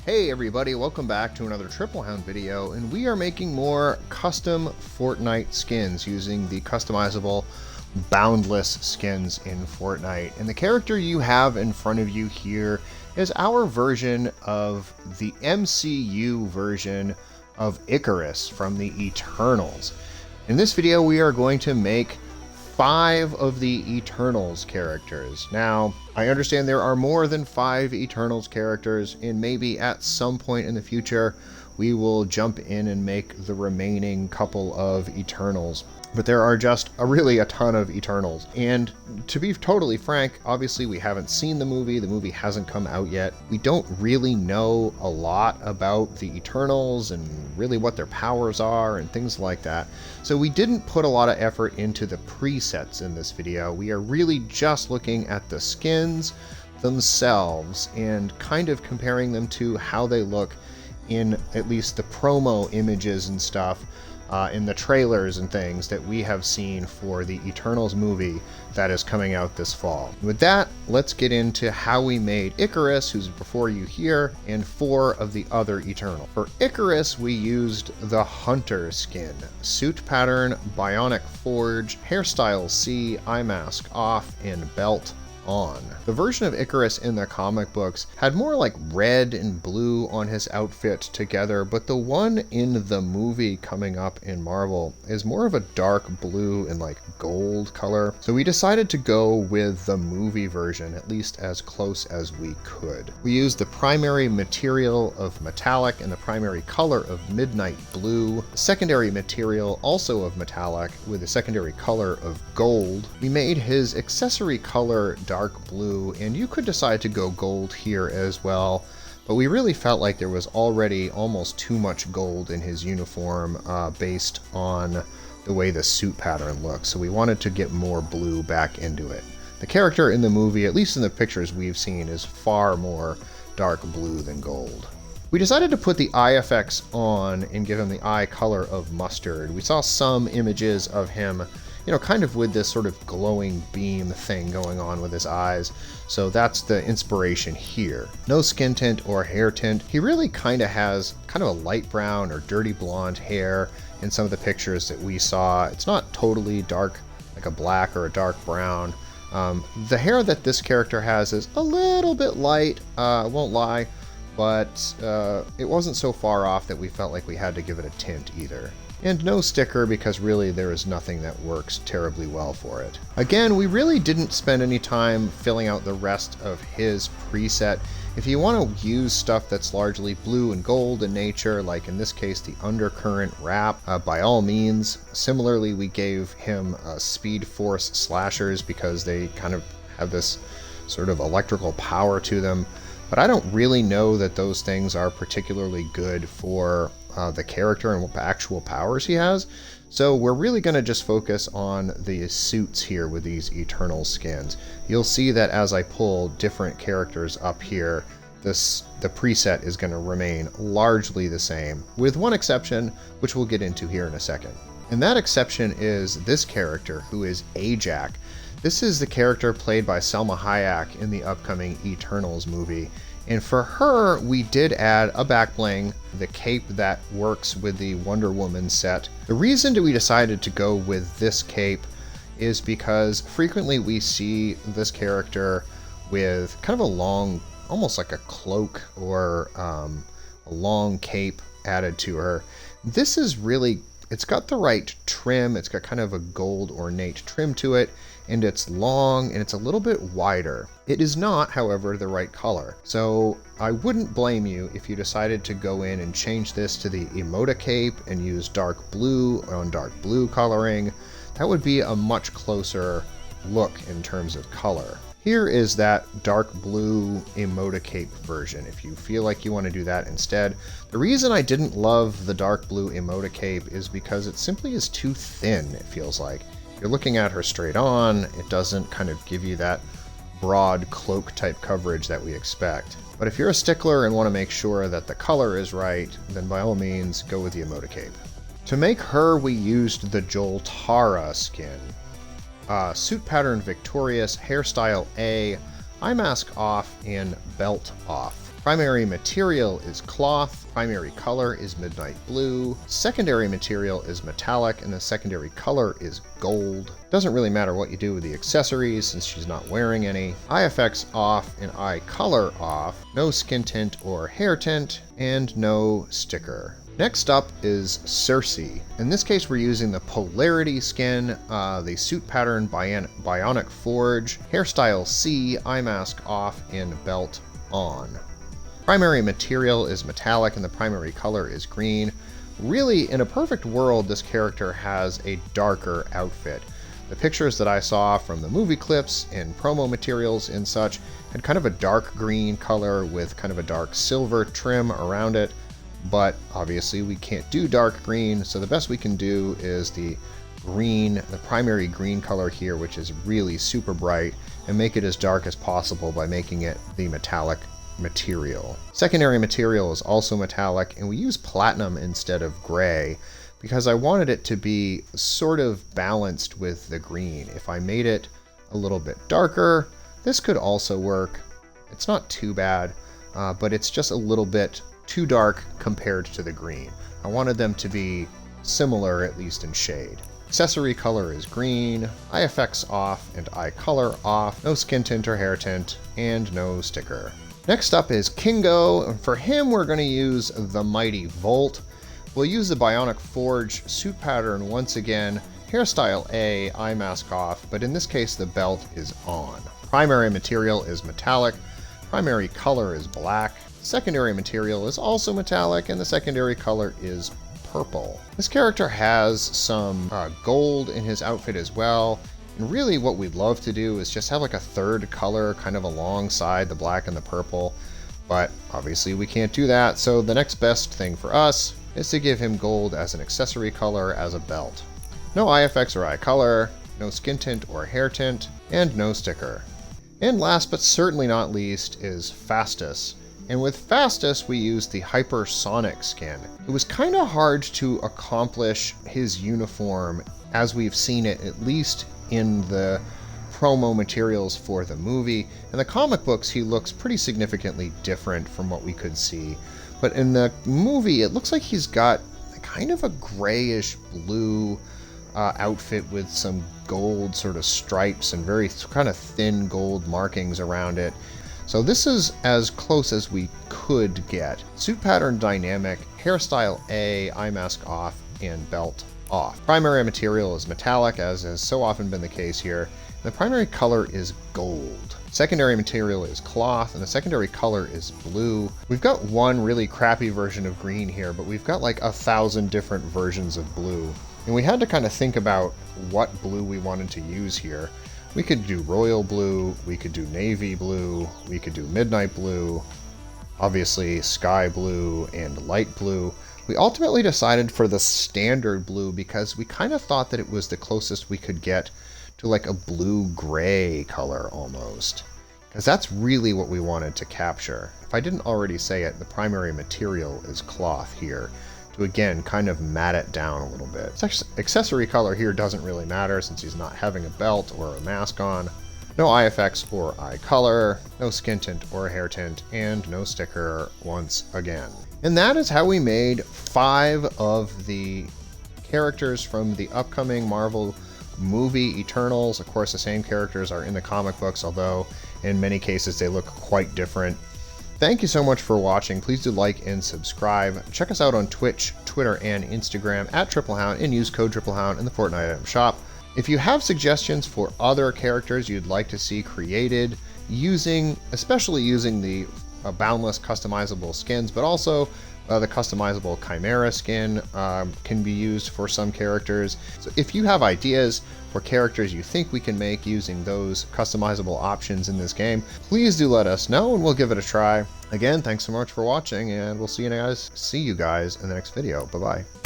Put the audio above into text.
Hey everybody, welcome back to another Triple Hound video, and we are making more custom Fortnite skins using the customizable boundless skins in Fortnite. And the character you have in front of you here is our version of the MCU version of Icarus from the Eternals. In this video we are going to make 5 of the Eternals characters. Now, I understand there are more than 5 Eternals characters, and maybe at some point in the future we will jump in and make the remaining couple of Eternals. But there are just really a ton of Eternals. And to be totally frank, obviously we haven't seen the movie hasn't come out yet. We don't really know a lot about the Eternals and really what their powers are and things like that. So we didn't put a lot of effort into the presets in this video. We are really just looking at the skins themselves and kind of comparing them to how they look in at least the promo images and stuff, in the trailers and things that we have seen for the Eternals movie that is coming out this fall. With that, let's get into how we made Icarus, who's before you here, and 4 of the other Eternals. For Icarus, we used the Hunter skin, suit pattern, bionic forge, hairstyle C, eye mask off, and belt on. The version of Icarus in the comic books had more like red and blue on his outfit together, but the one in the movie coming up in Marvel is more of a dark blue and like gold color. So we decided to go with the movie version, at least as close as we could. We used the primary material of metallic and the primary color of midnight blue, the secondary material also of metallic with a secondary color of gold. We made his accessory color dark blue, and you could decide to go gold here as well, but we really felt like there was already almost too much gold in his uniform based on the way the suit pattern looks, so we wanted to get more blue back into it. The character in the movie, at least in the pictures we've seen, is far more dark blue than gold. We decided to put the eye effects on and give him the eye color of mustard. We saw some images of him, you know, kind of with this sort of glowing beam thing going on with his eyes. So that's the inspiration here. No skin tint or hair tint. He really kind of has kind of a light brown or dirty blonde hair in some of the pictures that we saw. It's not totally dark, like a black or a dark brown. The hair that this character has is a little bit light, I won't lie, but it wasn't so far off that we felt like we had to give it a tint either. And no sticker, because really there is nothing that works terribly well for it. Again, we really didn't spend any time filling out the rest of his preset. If you want to use stuff that's largely blue and gold in nature, like in this case the undercurrent wrap, by all means. Similarly, we gave him speed force slashers because they kind of have this sort of electrical power to them. But I don't really know that those things are particularly good for the character and what actual powers he has. So we're really going to just focus on the suits here with these Eternal skins. You'll see that as I pull different characters up here, the preset is going to remain largely the same, with one exception, which we'll get into here in a second. And that exception is this character, who is Ajak. This is the character played by Salma Hayek in the upcoming Eternals movie. And for her, we did add a back bling, the cape that works with the Wonder Woman set. The reason that we decided to go with this cape is because frequently we see this character with kind of a long, almost like a cloak or a long cape added to her. This is really, it's got the right trim, it's got kind of a gold ornate trim to it, and it's long and it's a little bit wider. It is not, however, the right color. So I wouldn't blame you if you decided to go in and change this to the Emoda cape and use dark blue on dark blue coloring. That would be a much closer look in terms of color. Here is that dark blue Emoda cape version, if you feel like you want to do that instead. The reason I didn't love the dark blue Emoda cape is because it simply is too thin, it feels like. If you're looking at her straight on, it doesn't kind of give you that broad cloak type coverage that we expect. But if you're a stickler and want to make sure that the color is right, then by all means go with the Emoda cape. To make her, we used the Joltara skin. Suit pattern victorious, hairstyle A, eye mask off, and belt off. Primary material is cloth, primary color is midnight blue, secondary material is metallic, and the secondary color is gold. Doesn't really matter what you do with the accessories since she's not wearing any. Eye effects off and eye color off, no skin tint or hair tint, and no sticker. Next up is Cersei. In this case, we're using the Polarity skin, the suit pattern Bionic Forge, hairstyle C, eye mask off, and belt on. Primary material is metallic and the primary color is green. Really, in a perfect world, this character has a darker outfit. The pictures that I saw from the movie clips and promo materials and such had kind of a dark green color with kind of a dark silver trim around it, but obviously we can't do dark green, so the best we can do is the green, the primary green color here, which is really super bright, and make it as dark as possible by making it the metallic material. Secondary material is also metallic, and we use platinum instead of gray because I wanted it to be sort of balanced with the green. If I made it a little bit darker, this could also work. It's not too bad, but it's just a little bit too dark compared to the green. I wanted them to be similar, at least in shade. Accessory color is green, eye effects off and eye color off, no skin tint or hair tint, and no sticker. Next up is Kingo, and for him we're going to use the Mighty Volt. We'll use the Bionic Forge suit pattern once again, hairstyle A, eye mask off, but in this case the belt is on. Primary material is metallic, primary color is black, secondary material is also metallic, and the secondary color is purple. This character has some gold in his outfit as well. And really what we'd love to do is just have like a third color kind of alongside the black and the purple, but obviously we can't do that, so the next best thing for us is to give him gold as an accessory color as a belt. No eye effects or eye color, no skin tint or hair tint, and no sticker. And last but certainly not least is Phastos. And with Phastos we used the Hypersonic skin. It was kind of hard to accomplish his uniform as we've seen it, at least in the promo materials for the movie. In the comic books, he looks pretty significantly different from what we could see. But in the movie, it looks like he's got kind of a grayish blue outfit with some gold sort of stripes and very kind of thin gold markings around it. So this is as close as we could get. Suit pattern dynamic, hairstyle A, eye mask off, and belt off. Primary material is metallic, as has so often been the case here. The primary color is gold. Secondary material is cloth, and the secondary color is blue. We've got one really crappy version of green here, but we've got like 1,000 different versions of blue. And we had to kind of think about what blue we wanted to use here. We could do royal blue, we could do navy blue, we could do midnight blue, obviously sky blue and light blue. We ultimately decided for the standard blue because we kind of thought that it was the closest we could get to like a blue-gray color almost. Because that's really what we wanted to capture. If I didn't already say it, the primary material is cloth here to again kind of matte it down a little bit. Accessory color here doesn't really matter since he's not having a belt or a mask on. No eye effects or eye color, no skin tint or hair tint, and no sticker once again. And that is how we made 5 of the characters from the upcoming Marvel movie Eternals. Of course, the same characters are in the comic books, although in many cases they look quite different. Thank you so much for watching. Please do like and subscribe. Check us out on Twitch, Twitter, and Instagram at TripleHound, and use code TripleHound in the Fortnite item shop. If you have suggestions for other characters you'd like to see created especially using the boundless customizable skins, but also the customizable Chimera skin can be used for some characters. So if you have ideas for characters you think we can make using those customizable options in this game, please do let us know and we'll give it a try. Again, thanks so much for watching, and we'll see you guys in the next video. Bye-bye.